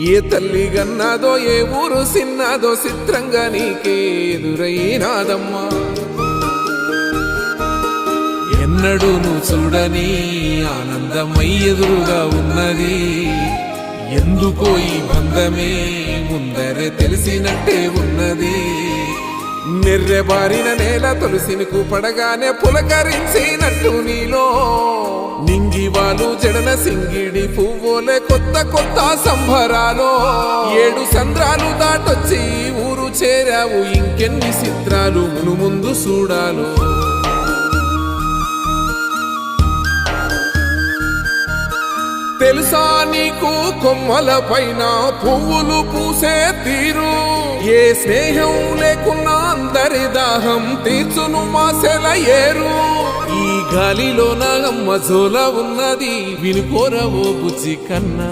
ఏ తల్లి గన్నదో ఏ ఊరు సిన్నదో చిత్రంగా నీకే ఎదురైనాదమ్మా. ఎన్నడూ నువ్వు చూడని ఆనందమై ఎదురుగా ఉన్నది. ఎందుకో ఈ బంధమే ముందరే తెలిసినట్టే ఉన్నది. నెర్రెబారిన నేల తులసినికు పడగానే పులకరించినట్టు నీలో నింగివాలు జడన సింగిడి పువ్వులే కొత్త కొత్త సంబరాలు. 7 సంద్రాలు దాటొచ్చి ఊరు చేరావు, ఇంకెన్ని చిత్రాలు మును ముందు చూడాలు. తెలుసా నీకు కొమ్మల పైన పువ్వులు పూసే తీరు? ఏ స్నేహం లేకున్నా అందరి దాహం తీర్చును మాసెల ఏరు. ఈ గాలిలో నా అమ్మ జోల ఉన్నది, వినుకోరవో బుజ్జి కన్నా.